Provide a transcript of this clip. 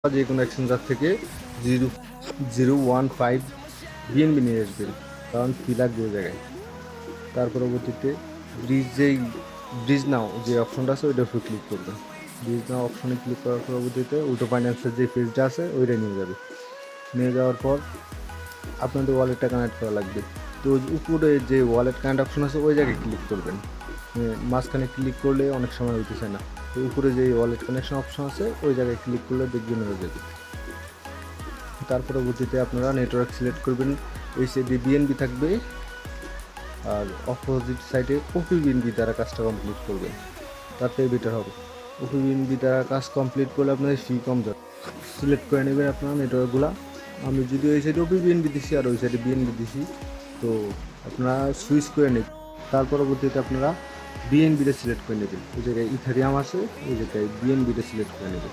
যে কোনো এক্সচেঞ্জার থেকে 0.015 বিএনবি নিয়ে আসবেন, কারণ ফি লাগবে ওই জায়গায়। তার পরবর্তীতে ব্রিজ নাও যে অপশনটা আছে ওইটার উপর ক্লিক করবেন। ব্রিজ নাও অপশনে ক্লিক করার পরবর্তীতে উটো ফাইন্যান্সের যে পেজটা আছে ওইটা নিয়ে যাবে। নিয়ে যাওয়ার পর আপনাদের ওয়ালেটটা কানেক্ট করা লাগবে। তো উপরে যে ওয়ালেট কানেক্ট অপশন আছে ওই জায়গায় ক্লিক করবেন। মাঝখানে ক্লিক করলে অনেক সময় হইতেছে না, তো উপরে যে ওয়ালেট কানেকশন অপশন আছে ওই জায়গায় ক্লিক করলে দেখবেন হয়ে যাবে। তার পরবর্তীতে আপনারা নেটওয়ার্ক সিলেক্ট করবেন, এই সাইডে বিএনবি থাকবে আর অপোজিট সাইডে ওপি বিএনবি দ্বারা কাজটা কমপ্লিট করবেন, তাতে বেটার হবে। ওপি বিএনবি দ্বারা কাজ কমপ্লিট করলে আপনাদের ফি কম যাবে। সিলেক্ট করে নেবেন আপনারা নেটওয়ার্কগুলো। আমি যদি ওই সাইডে ওপি বিএনবি দিছি আর ওই সাইডে বিএনবি দিছি, তো আপনারা সুইচ করে নেবেন। তার পরবর্তীতে আপনারা বিএনবিটা সিলেক্ট করে নেবেন। ওই জায়গায় ইথারিয়াম আছে, ওই জায়গায় বিএনবিটা সিলেক্ট করে নেবেন।